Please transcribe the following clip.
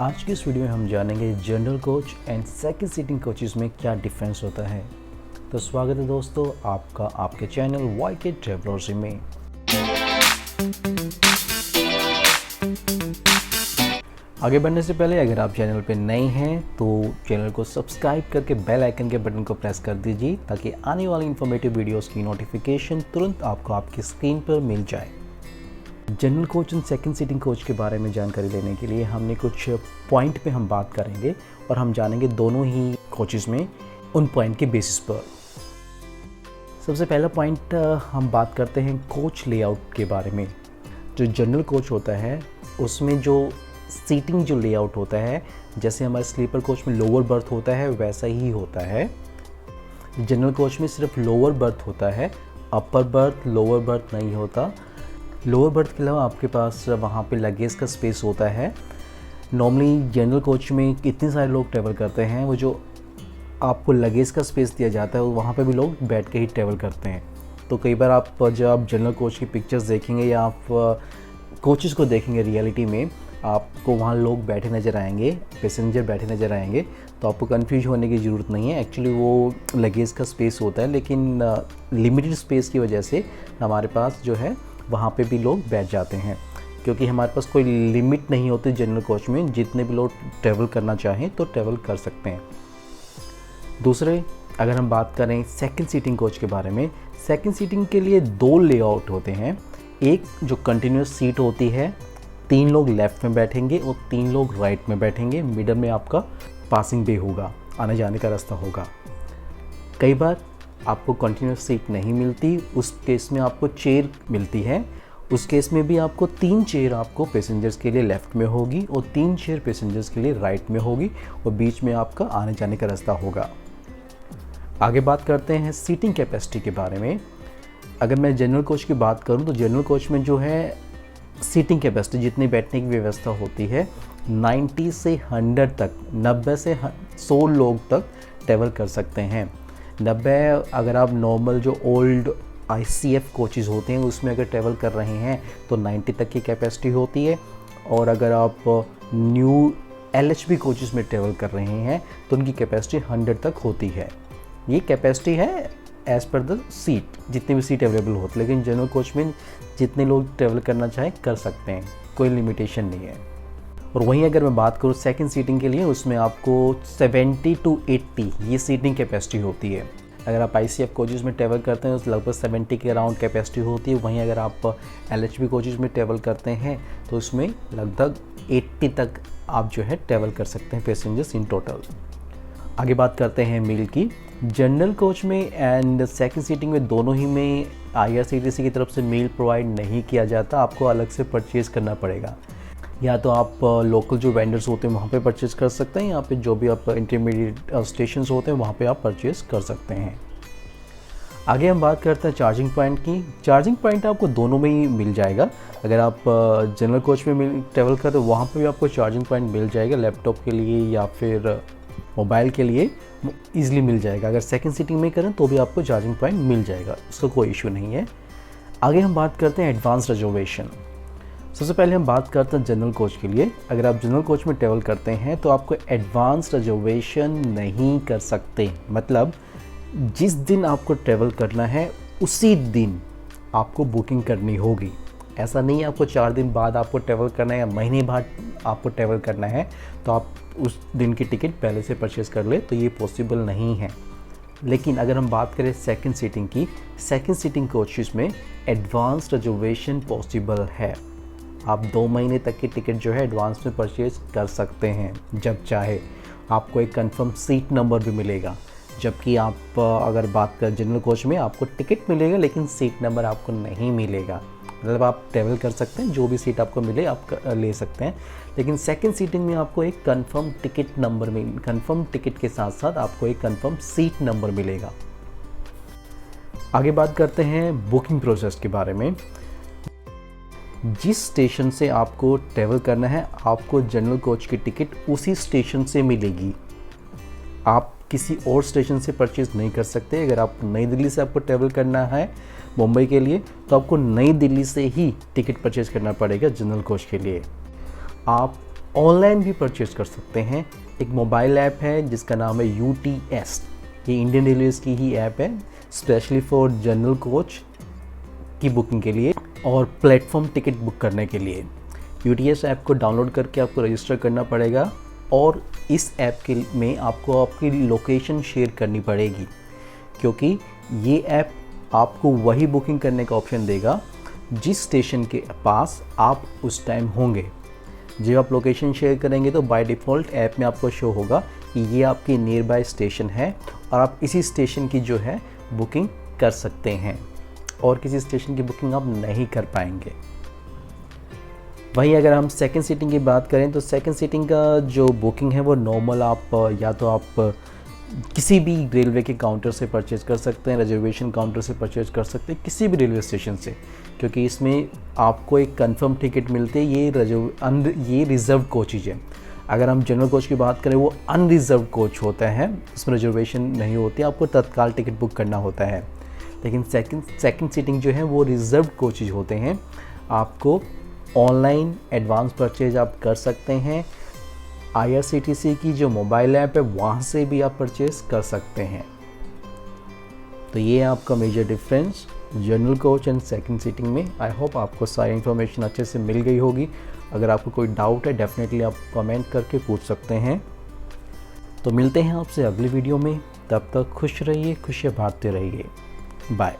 आज की इस वीडियो में हम जानेंगे general coach and second seating coaches में क्या डिफरेंस होता है। तो स्वागत है दोस्तों आपका आपके चैनल वाईके ट्रैवलर्स में। आगे बढ़ने से पहले अगर आप चैनल पर नए हैं तो चैनल को सब्सक्राइब करके बेल आइकन के बटन को प्रेस कर दीजिए ताकि आने वाली इंफॉर्मेटिव वीडियोस की नोटिफिकेशन तुरंत आपको आपकी स्क्रीन पर मिल जाए। General coach and second seating coach के बारे में जानकारी लेने के लिए हमने कुछ पॉइंट पे हम बात करेंगे और हम जानेंगे दोनों ही कोचेस में उन पॉइंट के बेसिस पर। सबसे पहला पॉइंट हम बात करते हैं कोच लेआउट के बारे में। जो जनरल कोच होता है उसमें जो सीटिंग जो लेआउट होता है, जैसे हमारे स्लीपर कोच में लोअर बर्थ होता है वैसा ही होता है। जनरल कोच में सिर्फ लोअर बर्थ होता है, अपर बर्थ लोअर बर्थ नहीं होता। लोअर बर्थ के अलावा आपके पास वहाँ पे लगेज का स्पेस होता है। नॉर्मली जनरल कोच में इतने सारे लोग ट्रैवल करते हैं, वो जो आपको लगेज का स्पेस दिया जाता है वहाँ पे भी लोग बैठ के ही ट्रैवल करते हैं। तो कई बार आप जब आप जनरल कोच की पिक्चर्स देखेंगे या आप कोचेस को देखेंगे रियलिटी में, आपको वहाँ लोग बैठे नज़र आएंगे, पैसेंजर बैठे नज़र आएंगे, तो आपको कंफ्यूज होने की ज़रूरत नहीं है। एक्चुअली वो लगेज का स्पेस होता है, लेकिन लिमिटेड स्पेस की वजह से हमारे पास जो है वहाँ पे भी लोग बैठ जाते हैं, क्योंकि हमारे पास कोई लिमिट नहीं होती जनरल कोच में। जितने भी लोग ट्रैवल करना चाहें तो ट्रैवल कर सकते हैं। दूसरे अगर हम बात करें सेकंड सीटिंग कोच के बारे में, सेकंड सीटिंग के लिए दो लेआउट होते हैं। एक जो कंटिन्यूस सीट होती है, 3 लोग लेफ़्ट में बैठेंगे और 3 लोग राइट में बैठेंगे। मिडल में आपका पासिंग वे होगा, आने जाने का रास्ता होगा। कई बार आपको कंटिन्यूस सीट नहीं मिलती, उस केस में आपको चेयर मिलती है। उस केस में भी आपको 3 चेयर आपको पैसेंजर्स के लिए लेफ़्ट में होगी और 3 चेयर पैसेंजर्स के लिए राइट में होगी और बीच में आपका आने जाने का रास्ता होगा। आगे बात करते हैं सीटिंग कैपेसिटी के बारे में। अगर मैं जनरल कोच की बात करूं तो जनरल कोच में जो है सीटिंग कैपेसिटी, जितनी बैठने की व्यवस्था होती है, 90 से 100 तक, 90 से 100 लोग तक ट्रैवल कर सकते हैं। 90 अगर आप नॉर्मल जो ओल्ड ICF कोचेज़ होते हैं उसमें अगर ट्रैवल कर रहे हैं तो 90 तक की कैपेसिटी होती है, और अगर आप न्यू LHB कोचेज़ में ट्रैवल कर रहे हैं तो उनकी कैपेसिटी 100 तक होती है। ये कैपेसिटी है एज़ पर द सीट, जितनी भी सीट अवेलेबल होती है, लेकिन जनरल कोच में जितने लोग ट्रैवल करना चाहें कर सकते हैं, कोई लिमिटेशन नहीं है। और वहीं अगर मैं बात करूँ सेकंड सीटिंग के लिए, उसमें आपको 70 to 80 ये सीटिंग कैपेसिटी होती है। अगर आप ICF कोचेज़ में ट्रैवल करते हैं तो लगभग 70 के अराउंड कैपेसिटी होती है। वहीं अगर आप LHB कोचेज़ में ट्रैवल करते हैं तो उसमें लगभग 80 तक आप जो है ट्रैवल कर सकते हैं पैसेंजर्स इन टोटल। आगे बात करते हैं मील की। जनरल कोच में एंड सेकंड सीटिंग में दोनों ही में IRCTC की तरफ से मील प्रोवाइड नहीं किया जाता, आपको अलग से परचेज़ करना पड़ेगा। या तो आप लोकल जो वेंडर्स होते हैं वहाँ पे परचेज़ कर सकते हैं, या फिर जो भी आप इंटरमीडिएट स्टेशंस होते हैं वहाँ पे आप परचेज़ कर सकते हैं। आगे हम बात करते हैं चार्जिंग पॉइंट की। चार्जिंग पॉइंट आपको दोनों में ही मिल जाएगा। अगर आप जनरल कोच में ट्रैवल करते हैं वहाँ पे भी आपको चार्जिंग पॉइंट मिल जाएगा, लैपटॉप के लिए या फिर मोबाइल के लिए ईजिली मिल जाएगा। अगर सेकंड सीटिंग में करें तो भी आपको चार्जिंग पॉइंट मिल जाएगा, उसका कोई इशू नहीं है। आगे हम बात करते हैं एडवांस रिजर्वेशन। सबसे पहले हम बात करते हैं जनरल कोच के लिए। अगर आप जनरल कोच में ट्रैवल करते हैं तो आपको एडवांस रिजर्वेशन नहीं कर सकते। मतलब जिस दिन आपको ट्रैवल करना है उसी दिन आपको बुकिंग करनी होगी। ऐसा नहीं है आपको 4 दिन बाद आपको ट्रैवल करना है या महीने बाद आपको ट्रैवल करना है तो आप उस दिन की टिकट पहले से परचेज़ कर ले, तो ये पॉसिबल नहीं है। लेकिन अगर हम बात करें सेकंड सीटिंग की, सेकंड सीटिंग कोचेस में एडवांस रिजर्वेशन पॉसिबल है। आप 2 महीने तक की टिकट जो है एडवांस में परचेज़ कर सकते हैं जब चाहे। आपको एक कंफर्म सीट नंबर भी मिलेगा, जबकि आप अगर बात करें जनरल कोच में आपको टिकट मिलेगा लेकिन सीट नंबर आपको नहीं मिलेगा। मतलब आप ट्रैवल कर सकते हैं, जो भी सीट आपको मिले आप ले सकते हैं, लेकिन सेकंड सीटिंग में आपको एक कंफर्म टिकट नंबर में, कंफर्म टिकट के साथ साथ आपको एक कंफर्म सीट नंबर मिलेगा। आगे बात करते हैं बुकिंग प्रोसेस के बारे में। जिस स्टेशन से आपको ट्रैवल करना है आपको जनरल कोच की टिकट उसी स्टेशन से मिलेगी। आप किसी और स्टेशन से परचेज़ नहीं कर सकते। अगर आप नई दिल्ली से आपको ट्रैवल करना है मुंबई के लिए तो आपको नई दिल्ली से ही टिकट परचेज़ करना पड़ेगा जनरल कोच के लिए। आप ऑनलाइन भी परचेज़ कर सकते हैं। एक मोबाइल ऐप है जिसका नाम है UTS, ये इंडियन रेलवेज़ की ही ऐप है, स्पेशली फॉर जनरल कोच की बुकिंग के लिए और प्लेटफॉर्म टिकट बुक करने के लिए। UTS ऐप को डाउनलोड करके आपको रजिस्टर करना पड़ेगा और इस ऐप के में आपको आपकी लोकेशन शेयर करनी पड़ेगी, क्योंकि ये ऐप आपको वही बुकिंग करने का ऑप्शन देगा जिस स्टेशन के पास आप उस टाइम होंगे। जब आप लोकेशन शेयर करेंगे तो बाय डिफ़ॉल्ट ऐप में आपको शो होगा कि ये आपकी नियर बाय स्टेशन है और आप इसी स्टेशन की जो है बुकिंग कर सकते हैं और किसी स्टेशन की बुकिंग आप नहीं कर पाएंगे। वहीं अगर हम सेकंड सीटिंग की बात करें तो सेकंड सीटिंग का जो बुकिंग है वो नॉर्मल आप या तो आप किसी भी रेलवे के काउंटर से परचेज़ कर सकते हैं, रिजर्वेशन काउंटर से परचेज़ कर सकते हैं, किसी भी रेलवे स्टेशन से, क्योंकि इसमें आपको एक कंफर्म टिकट मिलती है। ये रिज़र्व कोचेज है। अगर हम जनरल कोच की बात करें वो अनरिज़र्व कोच होता है, उसमें रिजर्वेशन नहीं होती, आपको तत्काल टिकट बुक करना होता है। लेकिन सेकंड सीटिंग जो है वो रिज़र्व कोचेज होते हैं। आपको ऑनलाइन एडवांस परचेज आप कर सकते हैं। IRCTC की जो मोबाइल ऐप है वहाँ से भी आप परचेज़ कर सकते हैं। तो ये है आपका major difference general coach and second seating में। आई होप आपको सारी इन्फॉर्मेशन अच्छे से मिल गई होगी। अगर आपको कोई डाउट है डेफिनेटली आप कमेंट करके पूछ सकते हैं। तो मिलते हैं आपसे अगली वीडियो में, तब तक खुश रहिए, खुशियाँ बांटते रहिए। बाय।